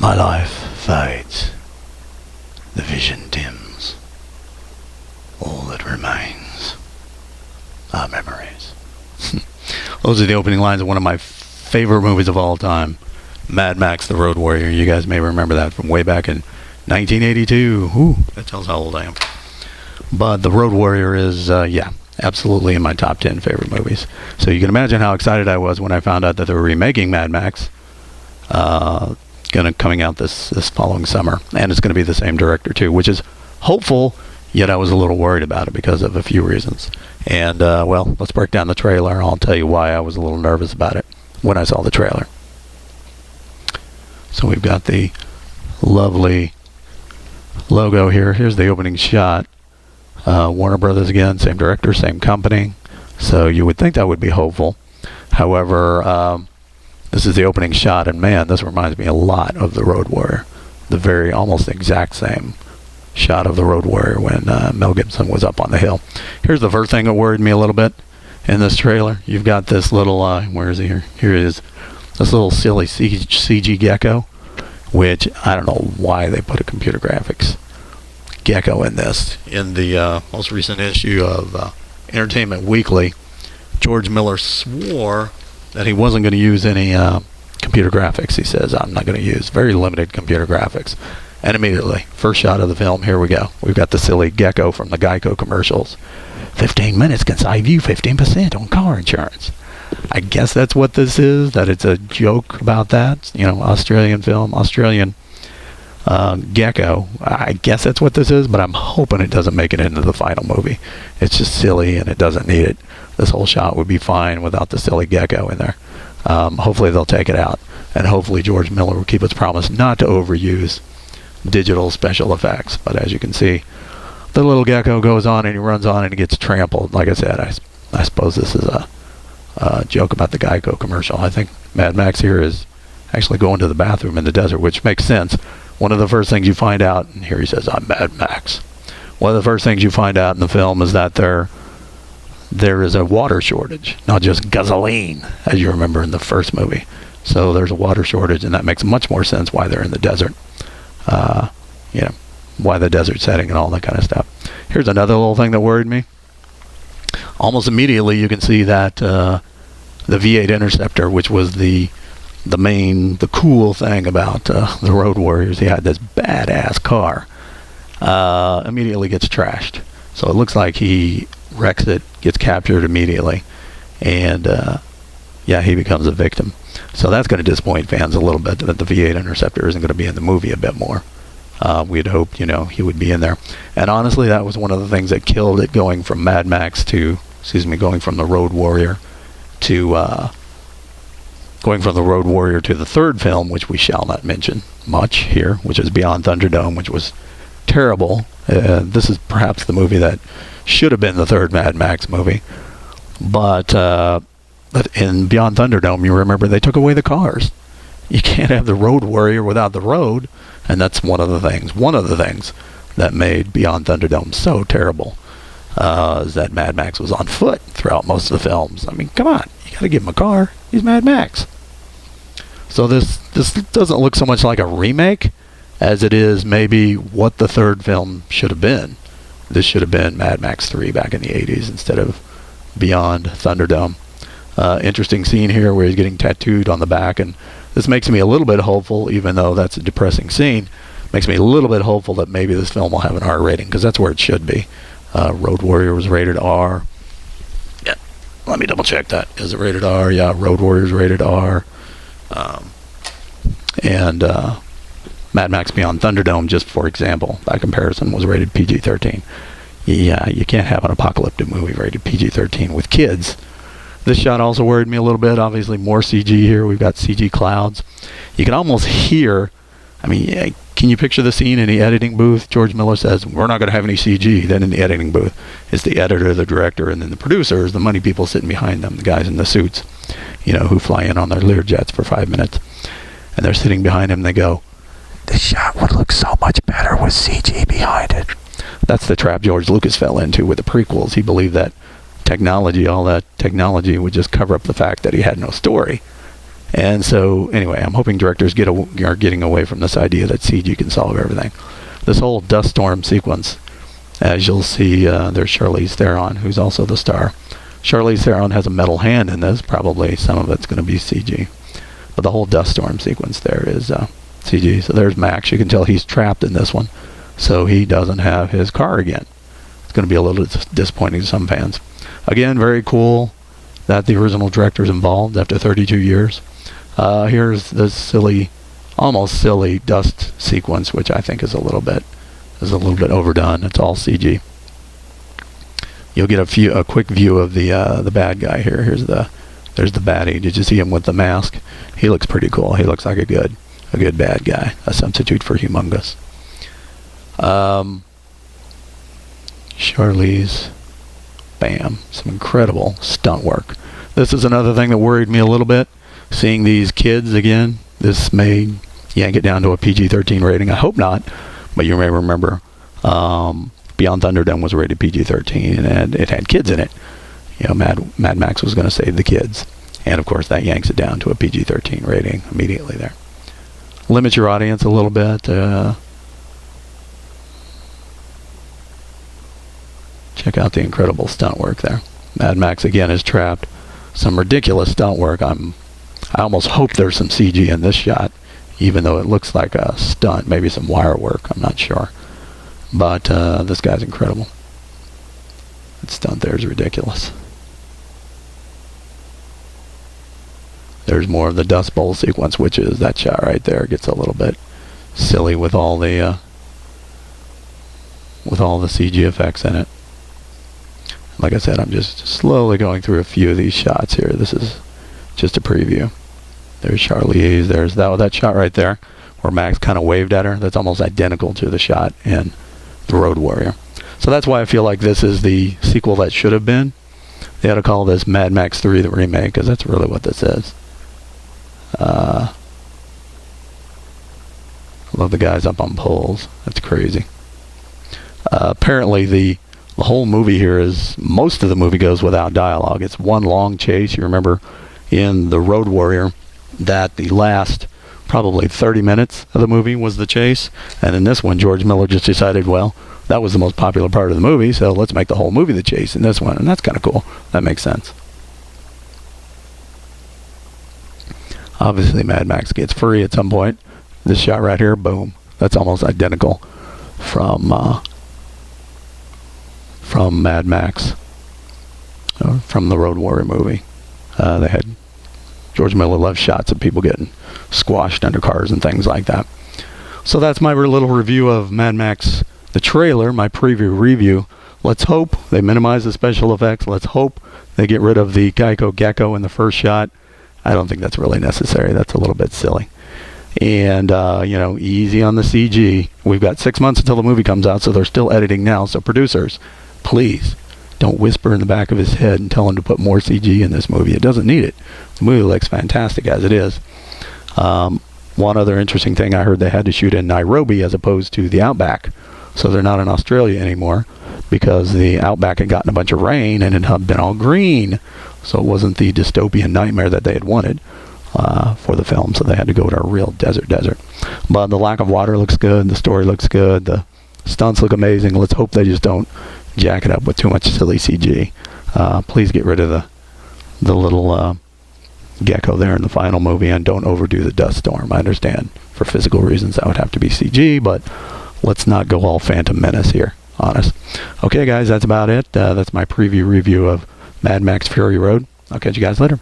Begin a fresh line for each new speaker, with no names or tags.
My life fades, the vision dims. All that remains are memories. Those are the opening lines of one of my favorite movies of all time, Mad Max: The Road Warrior. You guys may remember that from way back in 1982. Ooh, that tells how old I am. But The Road Warrior is, absolutely in my top 10 favorite movies. So you can imagine how excited I was when I found out that they were remaking Mad Max, coming out this following summer, and it's going to be the same director too, which is hopeful. Yet I was a little worried about it because of a few reasons. And let's break down the trailer. I'll tell you why I was a little nervous about it when I saw the trailer. So we've got the lovely logo here. Here's the opening shot. Warner Brothers again, same director, same company. So you would think that would be hopeful. However, this is the opening shot, and man, this reminds me a lot of The Road Warrior. The very, almost exact same shot of The Road Warrior when Mel Gibson was up on the hill. Here's the first thing that worried me a little bit in this trailer. You've got this little, where is he here? Here it is. This little silly CG gecko, which I don't know why they put a computer graphics gecko in this. In the most recent issue of Entertainment Weekly, George Miller swore that he wasn't going to use any computer graphics. He says, I'm not going to use very limited computer graphics. And immediately, first shot of the film, here we go. We've got the silly gecko from the Geico commercials. 15 minutes can save you 15% on car insurance. I guess that's what this is, that it's a joke about that. You know, Australian film, Australian gecko. I guess that's what this is, but I'm hoping it doesn't make it into the final movie. It's just silly, and it doesn't need it. This whole shot would be fine without the silly gecko in there. Hopefully they'll take it out, and hopefully George Miller will keep his promise not to overuse digital special effects. But as you can see, the little gecko goes on and he runs on and he gets trampled. Like I said, I suppose this is a joke about the Geico commercial. I think Mad Max here is actually going to the bathroom in the desert, which makes sense. One of the first things you find out, and here he says, I'm Mad Max. One of the first things you find out in the film is that there is a water shortage, not just gasoline, as you remember in the first movie. So there's a water shortage, and that makes much more sense why they're in the desert. Why the desert setting and all that kind of stuff. Here's another little thing that worried me. Almost immediately you can see that the V8 Interceptor, which was the cool thing about the Road Warriors, he had this badass car, immediately gets trashed. So it looks like he wrecks it, gets captured immediately, and he becomes a victim. So that's going to disappoint fans a little bit that the V8 Interceptor isn't going to be in the movie a bit more. We'd hoped, he would be in there. And honestly, that was one of the things that killed it, going from the Road Warrior to the third film, which we shall not mention much here, which is Beyond Thunderdome, which was terrible. This is perhaps the movie that should have been the third Mad Max movie. But in Beyond Thunderdome, you remember they took away the cars. You can't have the Road Warrior without the road, and that's one of the things that made Beyond Thunderdome so terrible, is that Mad Max was on foot throughout most of the films. I mean, come on, you got to give him a car. He's Mad Max. So this doesn't look so much like a remake as it is maybe what the third film should have been. This should have been Mad Max 3 back in the 80s instead of Beyond Thunderdome. Interesting scene here where he's getting tattooed on the back, and this makes me a little bit hopeful, even though that's a depressing scene. Makes me a little bit hopeful that maybe this film will have an R rating, because that's where it should be. Road Warrior was rated R. Yeah, let me double check that. Is it rated R? Yeah, Road Warrior's rated R. And Mad Max Beyond Thunderdome, just for example, by comparison, was rated PG-13. Yeah, you can't have an apocalyptic movie rated PG-13 with kids. This shot also worried me a little bit. Obviously, more CG here. We've got CG clouds. You can almost hear, can you picture the scene in the editing booth? George Miller says, we're not going to have any CG. Then in the editing booth, it's the editor, the director, and then the producers, the money people sitting behind them, the guys in the suits, who fly in on their Learjets for 5 minutes. And they're sitting behind him, and they go, this shot would look so much better with CG behind it. That's the trap George Lucas fell into with the prequels. He believed that all that technology would just cover up the fact that he had no story. And so, anyway, I'm hoping directors are getting away from this idea that CG can solve everything. This whole dust storm sequence, as you'll see, there's Charlize Theron, who's also the star. Charlize Theron has a metal hand in this. Probably some of it's going to be CG. But the whole dust storm sequence there is CG. So there's Max. You can tell he's trapped in this one. So he doesn't have his car again. It's going to be a little disappointing to some fans. Again, very cool that the original director's involved after 32 years. Here's the silly, almost silly dust sequence, which I think is a little bit overdone. It's all CG. You'll get a quick view of the bad guy here. There's the baddie. Did you see him with the mask? He looks pretty cool. He looks like a good bad guy, a substitute for Humongous. Charlize, bam, some incredible stunt work. This is another thing that worried me a little bit. Seeing these kids again, this may yank it down to a PG-13 rating. I hope not, but you may remember Beyond Thunderdome was rated PG-13 and it had kids in it. You know, Mad Max was going to save the kids, and of course that yanks it down to a PG-13 rating immediately there. Limit your audience a little bit. Check out the incredible stunt work there. Mad Max again is trapped. Some ridiculous stunt work. I almost hope there's some CG in this shot, even though it looks like a stunt, maybe some wire work, I'm not sure. But this guy's incredible. That stunt there is ridiculous. There's more of the Dust Bowl sequence, which is that shot right there. It gets a little bit silly with all the CG effects in it. Like I said, I'm just slowly going through a few of these shots here. This is just a preview. There's Charlize. There's that shot right there where Max kind of waved at her. That's almost identical to the shot in The Road Warrior. So that's why I feel like this is the sequel that should have been. They had to call this Mad Max 3 the remake, because that's really what this is. I love the guys up on poles. That's crazy. Apparently the whole movie here is, most of the movie goes without dialogue. It's one long chase. You remember in The Road Warrior that the last probably 30 minutes of the movie was the chase, and in this one George Miller just decided, well, that was the most popular part of the movie, so let's make the whole movie the chase in this one, and that's kind of cool. That makes sense. Obviously Mad Max gets free at some point. This shot right here, boom, that's almost identical from Mad Max, from the Road Warrior movie. They had George Miller loved shots of people getting squashed under cars and things like that. So that's my little review of Mad Max, the trailer, my preview review. Let's hope they minimize the special effects. Let's hope they get rid of the Geico Gecko in the first shot. I don't think that's really necessary. That's a little bit silly. And, easy on the CG. We've got 6 months until the movie comes out, so they're still editing now. So producers, please don't whisper in the back of his head and tell him to put more CG in this movie. It doesn't need it. The movie looks fantastic as it is. One other interesting thing, I heard they had to shoot in Nairobi as opposed to the Outback. So they're not in Australia anymore because the Outback had gotten a bunch of rain and it had been all green. So it wasn't the dystopian nightmare that they had wanted for the film. So they had to go to a real desert. But the lack of water looks good. The story looks good. The stunts look amazing. Let's hope they just don't jack it up with too much silly CG. Please get rid of the little gecko there in the final movie, and don't overdo the dust storm. I understand for physical reasons that would have to be CG, but let's not go all Phantom Menace here, honest. Okay guys, that's about it. That's my preview review of Mad Max Fury Road. I'll catch you guys later.